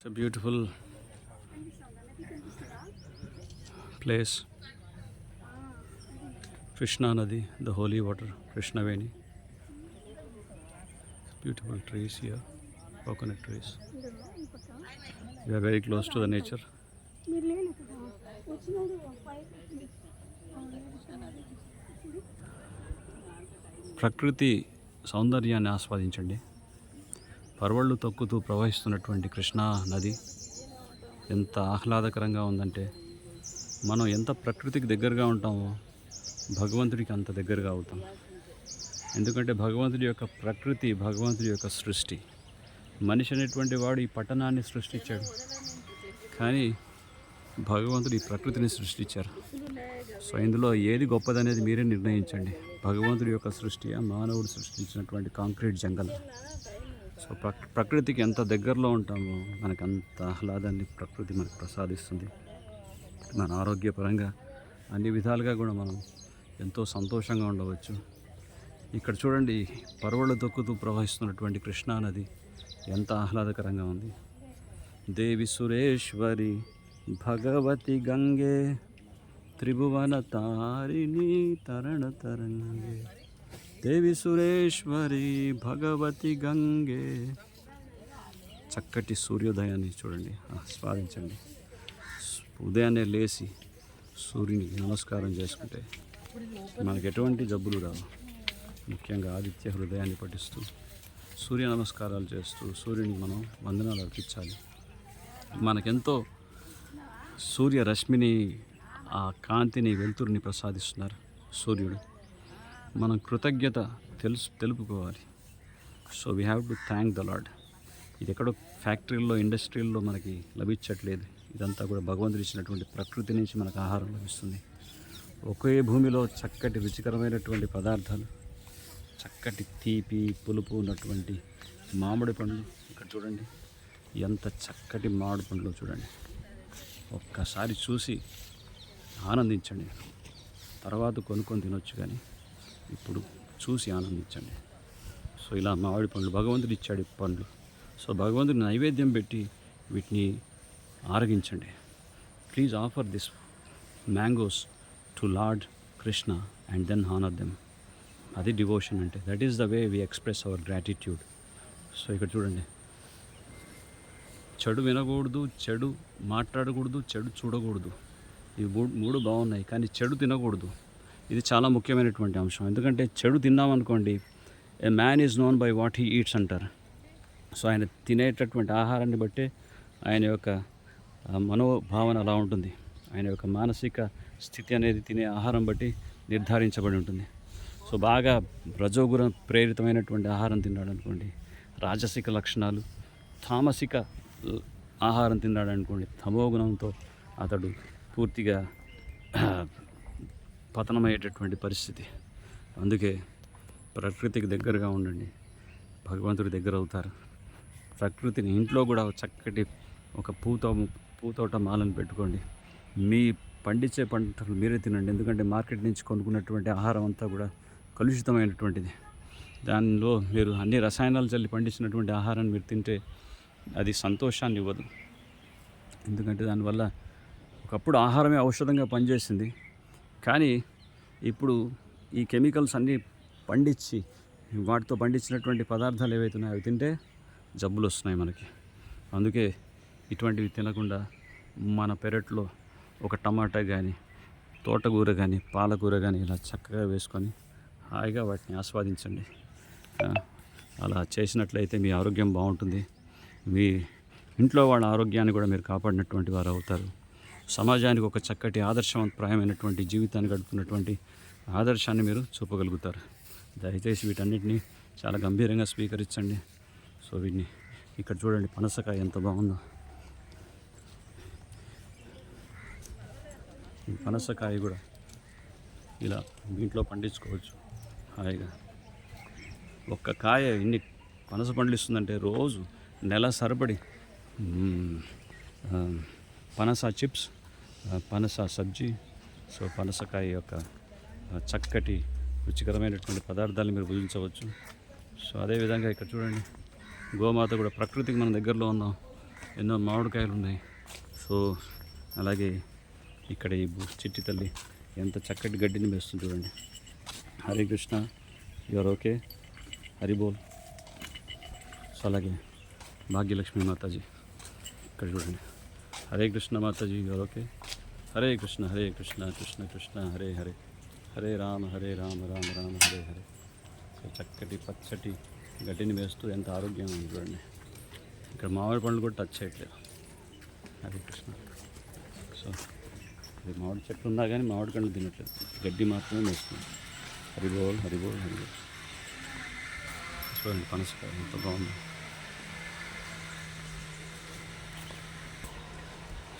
It's a beautiful place. Krishna Nadi, the holy water, Krishna Veni. Beautiful trees here, coconut trees. We are very close to the nature. ప్రకృతి సౌందర్యాన్ని ఆస్వాదించండి. పర్వళ్ళు తొక్కుతూ ప్రవహిస్తున్నటువంటి కృష్ణా నది ఎంత ఆహ్లాదకరంగా ఉందంటే, మనం ఎంత ప్రకృతికి దగ్గరగా ఉంటామో భగవంతుడికి అంత దగ్గరగా అవుతాం. ఎందుకంటే భగవంతుడి యొక్క ప్రకృతి, భగవంతుడి యొక్క సృష్టి. మనిషి అనేటువంటి వాడు ఈ పట్టణాన్ని సృష్టించాడు, కానీ భగవంతుడు ఈ ప్రకృతిని సృష్టించారు. సో ఇందులో ఏది గొప్పదనేది మీరే నిర్ణయించండి. భగవంతుడి యొక్క సృష్టి, మానవుడు సృష్టించినటువంటి కాంక్రీట్ జంగల్. సో ప్రకృతికి ఎంత దగ్గరలో ఉంటామో మనకు అంత ఆహ్లాదాన్ని ప్రకృతి మనకు ప్రసాదిస్తుంది. మన ఆరోగ్యపరంగా అన్ని విధాలుగా కూడా మనం ఎంతో సంతోషంగా ఉండవచ్చు. ఇక్కడ చూడండి, పర్వళ్ళు తొక్కుతూ ప్రవహిస్తున్నటువంటి కృష్ణా నది ఎంత ఆహ్లాదకరంగా ఉంది. దేవి సురేశ్వరి భగవతి గంగే త్రిభువన తారిణి తరణ తరంగే. దేవి సురేశ్వరి భగవతి గంగే. చక్కటి సూర్యోదయాన్ని చూడండి, ఆస్వాదించండి. ఉదయాన్నే లేచి సూర్యునికి నమస్కారం చేసుకుంటే మనకు ఎటువంటి జబ్బులు రావు. ముఖ్యంగా ఆదిత్య హృదయాన్ని పఠిస్తూ సూర్య నమస్కారాలు చేస్తూ సూర్యునికి మనం వందనాలు అర్పించాలి. మనకెంతో సూర్యరశ్మిని, ఆ కాంతిని, వెలుతురుని ప్రసాదిస్తున్నారు సూర్యుడు. మనం కృతజ్ఞత తెలుపుకోవాలి. So we have to thank the lord. ఇది ఎక్కడో ఫ్యాక్టరీల్లో, ఇండస్ట్రీల్లో మనకి లభించట్లేదు. ఇదంతా కూడా భగవంతుడు ఇచ్చినటువంటి ప్రకృతి నుంచి మనకు ఆహారం లభిస్తుంది. ఒకే భూమిలో చక్కటి రుచికరమైనటువంటి పదార్థాలు, చక్కటి తీపి పులుపు ఉన్నటువంటి మామిడి పండ్లు. ఇక్కడ చూడండి, ఎంత చక్కటి మామిడి పండ్లు చూడండి. ఒక్కసారి చూసి ఆనందించండి. తర్వాత కొనుక్కొని తినొచ్చు, కానీ ఇప్పుడు చూసి ఆనందించండి. సో ఇలా మామిడి పండ్లు భగవంతుడు ఇచ్చాడు పండ్లు. సో భగవంతుడి నైవేద్యం పెట్టి వీటిని ఆరగించండి. Please offer this mangoes to lord Krishna and then honour them. అది డివోషన్ అంటే. That is the way we express our gratitude. So ఇక్కడ చూడండి, చెడు వినకూడదు, చెడు మాట్లాడకూడదు, చెడు చూడకూడదు. ఇవి మూడు బాగున్నాయి, కానీ చెడు తినకూడదు. ఇది చాలా ముఖ్యమైనటువంటి అంశం. ఎందుకంటే చెడు తిన్నామనుకోండి, a man is known by what he eats అంటారు. సో ఆయన తినేటటువంటి ఆహారాన్ని బట్టే ఆయన యొక్క మనోభావన అలా ఉంటుంది. ఆయన యొక్క మానసిక స్థితి అనేది తినే ఆహారం బట్టి నిర్ధారించబడి ఉంటుంది. సో బాగా రజోగుణ ప్రేరితమైనటువంటి ఆహారం తిన్నాడు అనుకోండి, రాజసిక లక్షణాలు. తామసిక ఆహారం తిన్నాడు అనుకోండి, తమోగుణంతో అతడు పూర్తిగా పతనమయ్యేటటువంటి పరిస్థితి. అందుకే ప్రకృతికి దగ్గరగా ఉండండి, భగవంతుడి దగ్గర అవుతారు. ప్రకృతిని ఇంట్లో కూడా చక్కటి ఒక పూతోట మాలను పెట్టుకోండి. మీ పండించే పంటలు మీరే తినండి. ఎందుకంటే మార్కెట్ నుంచి కొనుక్కున్నటువంటి ఆహారం అంతా కూడా కలుషితమైనటువంటిది. దానిలో మీరు అన్ని రసాయనాలు చల్లి పండించినటువంటి ఆహారాన్ని మీరు తింటే అది సంతోషాన్ని ఇవ్వదు. ఎందుకంటే దానివల్ల ఒకప్పుడు ఆహారమే ఔషధంగా పనిచేసింది, కానీ ఇప్పుడు ఈ కెమికల్స్ అన్నీ పండించి వాటితో పండించినటువంటి పదార్థాలు ఏవైతే ఉన్నాయో అవి తింటే జబ్బులు వస్తున్నాయి మనకి. అందుకే ఇటువంటివి తినకుండా మన పెరట్లో ఒక టమాటా కానీ, తోటకూర కానీ, పాలకూర కానీ ఇలా చక్కగా వేసుకొని హాయిగా వాటిని ఆస్వాదించండి. అలా చేసినట్లయితే మీ ఆరోగ్యం బాగుంటుంది. మీ ఇంట్లో వాళ్ళ ఆరోగ్యాన్ని కూడా మీరు కాపాడినటువంటి వారు అవుతారు. సమాజానికి ఒక చక్కటి ఆదర్శవంతప్రాయమైనటువంటి జీవితాన్ని గడుపుతున్నటువంటి ఆదర్శాన్ని మీరు చూపగలుగుతారు. దయచేసి వీటన్నిటిని చాలా గంభీరంగా స్వీకరించండి. సో వీటిని ఇక్కడ చూడండి, పనసకాయ ఎంత బాగుందో. ఈ పనసకాయ కూడా ఇలా ఇంట్లో పండించుకోవచ్చు హాయిగా. ఒక్క కాయ ఇన్ని పనస పండ్లు ఇస్తుందంటే రోజు నెల సరిపడి పనస చిప్స్, పనస సబ్జీ. సో పనసకాయ యొక్క చక్కటి రుచికరమైనటువంటి పదార్థాలను మీరు భుజించవచ్చు. సో అదేవిధంగా ఇక్కడ చూడండి, గోమాత కూడా ప్రకృతికి మన దగ్గరలో ఉన్నాం. ఎన్నో మామిడికాయలు ఉన్నాయి. సో అలాగే ఇక్కడ ఈ చిట్టి తల్లి ఎంత చక్కటి గడ్డిని వేస్తుంది చూడండి. హరే కృష్ణ, యువర్ ఓకే, హరి బోల్. సో అలాగే భాగ్యలక్ష్మి మాతాజీ ఇక్కడ చూడండి. Hare Krishna Mataji, you're okay, Hare Krishna Krishna Krishna Hare Hare, Hare Rama Rama Rama Hare Hare. So చక్కటి పచ్చటి గడ్డిని వేస్తూ ఎంత ఆరోగ్యంగా ఉంది చూడండి. ఇక్కడ మామిడి పండ్లు కూడా టచ్ చేయట్లేదు. హరే కృష్ణ. సో ఇది మామిడి చెట్లు ఉన్నా కానీ మామిడి పండ్లు తినట్లేదు, గడ్డి మాత్రమే వేస్తుంది. హరిబోల్ హరిబోల్ హరిబోల్. చూడండి పనసకాయ ఎంత బాగుంది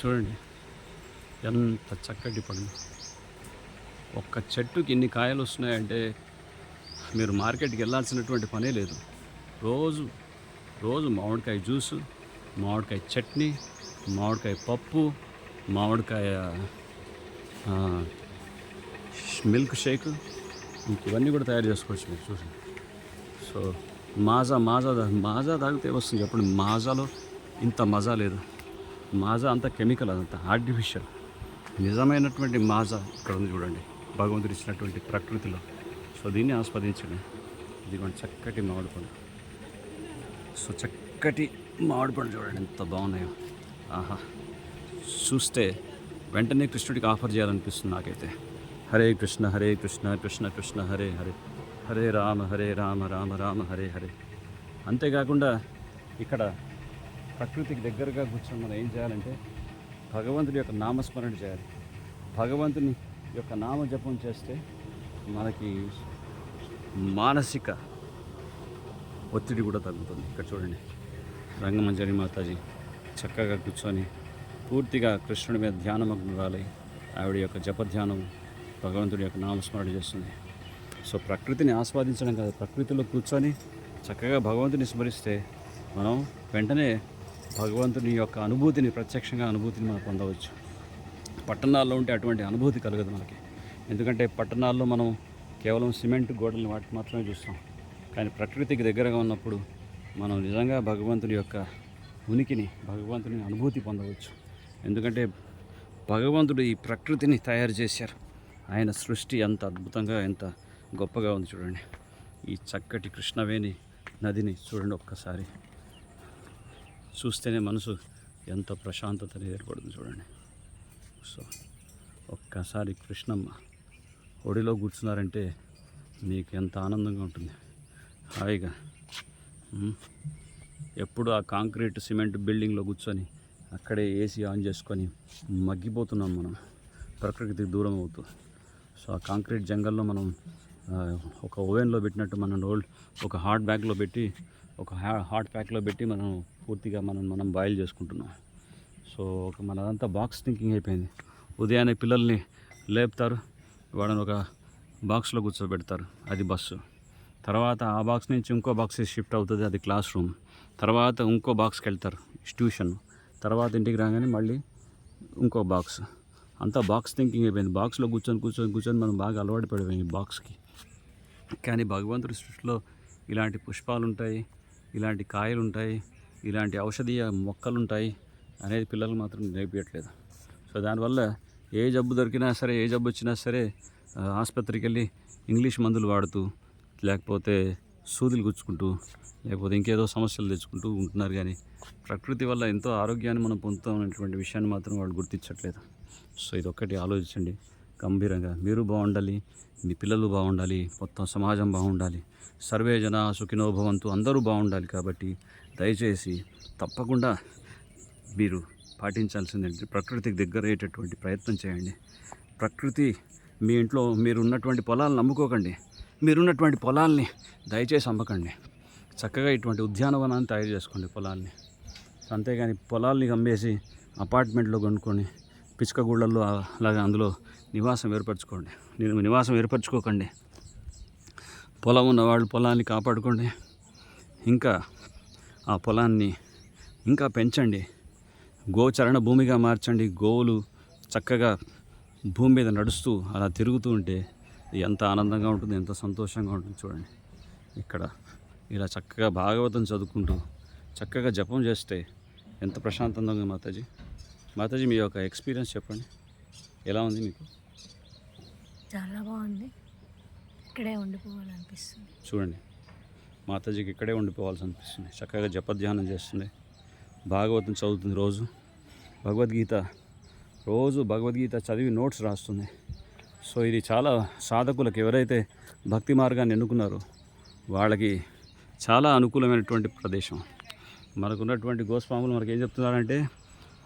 చూడండి, ఎంత చక్కటి పండు. ఒక్క చెట్టుకి ఇన్ని కాయలు వస్తున్నాయంటే మీరు మార్కెట్కి వెళ్ళాల్సినటువంటి పనే లేదు. రోజు రోజు మామిడికాయ జ్యూసు, మామిడికాయ చట్నీ, మామిడికాయ పప్పు, మామిడికాయ మిల్క్ షేక్, ఇవన్నీ కూడా తయారు చేసుకోవచ్చు మీరు చూడండి. సో మాజా తాగితే వస్తుంది చెప్పండి. మాజాలో ఇంత మజా లేదు. మాజా అంతా కెమికల్, అదంతా ఆర్టిఫిషియల్. నిజమైనటువంటి మాజా ఇక్కడ ఉంది చూడండి, భగవంతుడు ఇచ్చినటువంటి ప్రకృతిలో. సో దీన్ని ఆస్వాదించండి. ఇది మన చక్కటి మామిడి పండు. సో చక్కటి మామిడి పండు చూడండి ఎంత బాగున్నాయో. ఆహా, చూస్తే వెంటనే కృష్ణుడికి ఆఫర్ చేయాలనిపిస్తుంది నాకైతే. హరే కృష్ణ కృష్ణ కృష్ణ హరే హరే, హరే రామ రామ రామ హరే హరే. అంతేకాకుండా ఇక్కడ ప్రకృతికి దగ్గరగా కూర్చొని మనం ఏం చేయాలంటే భగవంతుడి యొక్క నామస్మరణ చేయాలి. భగవంతుని యొక్క నామ జపం చేస్తే మనకి మానసిక ఒత్తిడి కూడా తగ్గుతుంది. ఇక్కడ చూడండి, రంగమంజరి మాతాజీ చక్కగా కూర్చొని పూర్తిగా కృష్ణుడి మీద ధ్యానమగ్నురాలై ఆవిడ యొక్క జపధ్యానం, భగవంతుడి యొక్క నామస్మరణ చేస్తుంది. సో ప్రకృతిని ఆస్వాదించడం కాదు, ప్రకృతిలో కూర్చొని చక్కగా భగవంతుని స్మరిస్తే మనం వెంటనే భగవంతుని యొక్క అనుభూతిని, ప్రత్యక్షంగా అనుభూతిని మనం పొందవచ్చు. పట్టణాల్లో ఉంటే అటువంటి అనుభూతి కలగదు మనకి. ఎందుకంటే పట్టణాల్లో మనం కేవలం సిమెంట్ గోడలను వాటికి మాత్రమే చూస్తాం. కానీ ప్రకృతికి దగ్గరగా ఉన్నప్పుడు మనం నిజంగా భగవంతుని యొక్క ఉనికిని, భగవంతుని అనుభూతి పొందవచ్చు. ఎందుకంటే భగవంతుడు ఈ ప్రకృతిని తయారు చేశారు. ఆయన సృష్టి ఎంత అద్భుతంగా, ఎంత గొప్పగా ఉంది చూడండి. ఈ చక్కటి కృష్ణవేణి నదిని చూడండి ఒక్కసారి. చూస్తేనే మనసు ఎంత ప్రశాంతత ఏర్పడుతుంది చూడండి. సో ఒక్కసారి కృష్ణమ్మ ఒడిలో కూర్చున్నారంటే మీకు ఎంత ఆనందంగా ఉంటుంది, హాయిగా. ఎప్పుడు ఆ కాంక్రీట్ సిమెంట్ బిల్డింగ్లో కూర్చొని అక్కడే ఏసీ ఆన్ చేసుకొని మగ్గిపోతున్నాం మనం, ప్రకృతికి దూరం అవుతూ. సో ఆ కాంక్రీట్ జంగల్లో మనం ఒక ఓవెన్లో పెట్టినట్టు మనం ఒక హాట్ బ్యాగ్లో పెట్టి, ఒక హాట్ ప్యాక్లో పెట్టి మనం పూర్తిగా మనం బాయిల్ చేసుకుంటున్నాం. సో మనదంతా బాక్స్ థింకింగ్ అయిపోయింది. ఉదయాన్నే పిల్లల్ని లేపుతారు, వాళ్ళని ఒక బాక్స్లో కూర్చోబెడతారు, అది బస్సు. తర్వాత ఆ బాక్స్ నుంచి ఇంకో బాక్స్ షిఫ్ట్ అవుతుంది, అది క్లాస్ రూమ్. తర్వాత ఇంకో బాక్స్కి వెళ్తారు, ట్యూషన్. తర్వాత ఇంటికి రాగానే మళ్ళీ ఇంకో బాక్స్. అంతా బాక్స్ థింకింగ్ అయిపోయింది. బాక్స్లో కూర్చొని మనం బాగా అలవాటు పడిపోయింది బాక్స్కి. కానీ భగవంతుడి సృష్టిలో ఇలాంటి పుష్పాలు ఉంటాయి, ఇలాంటి కాయలు ఉంటాయి, ఇలాంటి ఔషధీయ మొక్కలు ఉంటాయి అనేది పిల్లలు మాత్రం నేర్పించట్లేదు. సో దానివల్ల ఏ జబ్బు దొరికినా సరే, ఏ జబ్బు వచ్చినా సరే ఆసుపత్రికి వెళ్ళి ఇంగ్లీష్ మందులు వాడుతూ, లేకపోతే సూదులు గుచ్చుకుంటూ, లేకపోతే ఇంకేదో సమస్యలు తెచ్చుకుంటూ ఉంటున్నారు. కానీ ప్రకృతి వల్ల ఎంతో ఆరోగ్యాన్ని మనం పొందుతాం అనేటువంటి విషయాన్ని మాత్రం వాళ్ళు గుర్తించట్లేదు. సో ఇదొక్కటి ఆలోచించండి గంభీరంగా. మీరు బాగుండాలి, మీ పిల్లలు బాగుండాలి, మొత్తం సమాజం బాగుండాలి. సర్వే జన సుఖినో భవంతు, అందరూ బాగుండాలి. కాబట్టి దయచేసి తప్పకుండా మీరు పాటించాల్సిందంటే ప్రకృతికి దగ్గర అయ్యేటటువంటి ప్రయత్నం చేయండి. ప్రకృతి మీ ఇంట్లో మీరు ఉన్నటువంటి పొలాలను అమ్ముకోకండి, మీరున్నటువంటి పొలాల్ని దయచేసి అమ్మకండి. చక్కగా ఇటువంటి ఉద్యానవనాన్ని తయారు చేసుకోండి పొలాల్ని. అంతేగాని పొలాల్ని అమ్మేసి అపార్ట్మెంట్లో కొనుక్కొని పిచ్చుకగూళ్ళల్లో అలాగే అందులో నివాసం ఏర్పరచుకోకండి. పొలం ఉన్నవాళ్ళు పొలాన్ని కాపాడుకోండి. ఇంకా ఆ పొలాన్ని ఇంకా పెంచండి, గోచరణ భూమిగా మార్చండి. గోవులు చక్కగా భూమి మీద నడుస్తూ అలా తిరుగుతూ ఉంటే ఎంత ఆనందంగా ఉంటుంది, ఎంత సంతోషంగా ఉంటుంది చూడండి. ఇక్కడ ఇలా చక్కగా భాగవతం చదువుకుంటూ చక్కగా జపం చేస్తే ఎంత ప్రశాంతంగా ఉంది మాతాజీ. మాతాజీ మీ యొక్క ఎక్స్పీరియన్స్ చెప్పండి, ఎలా ఉంది మీకు? చాలా బాగుంది. ఇక్కడే ఉండిపోవాలనిపిస్తుంది. చూడండి, మాతాజీకి ఇక్కడే ఉండిపోవాల్సి అనిపిస్తుంది. చక్కగా జపధ్యానం చేస్తుంది, భాగవతం చదువుతుంది, రోజు భగవద్గీత చదివి నోట్స్ రాస్తుంది. సో ఇది చాలా సాధకులకు, ఎవరైతే భక్తి మార్గాన్ని ఎన్నుకున్నారో వాళ్ళకి చాలా అనుకూలమైనటువంటి ప్రదేశం. మనకున్నటువంటి గోస్వాములు మనకి ఏం చెప్తున్నారంటే,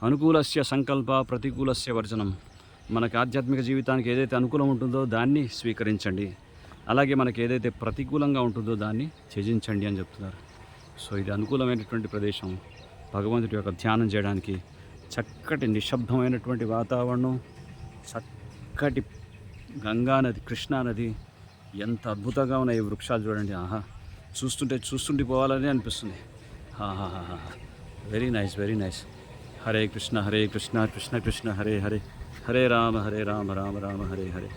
అనుకూలస్య సంకల్ప ప్రతికూలస్య వర్జనం. మనకి ఆధ్యాత్మిక జీవితానికి ఏదైతే అనుకూలం ఉంటుందో దాన్ని స్వీకరించండి, అలాగే మనకి ఏదైతే ప్రతికూలంగా ఉంటుందో దాన్ని త్యజించండి అని చెప్తున్నారు. సో ఇది అనుకూలమైనటువంటి ప్రదేశం భగవంతుడి యొక్క ధ్యానం చేయడానికి. చక్కటి నిశ్శబ్దమైనటువంటి వాతావరణం, చక్కటి గంగానది, కృష్ణానది, ఎంత అద్భుతంగా ఉన్నాయి ఈ వృక్షాలు చూడండి. ఆహా, చూస్తుంటే పోవాలని అనిపిస్తుంది. ఆహాహా, very nice, very nice. Hare Krishna Krishna Krishna Hare Hare, Hare Rama Rama Rama Hare Hare.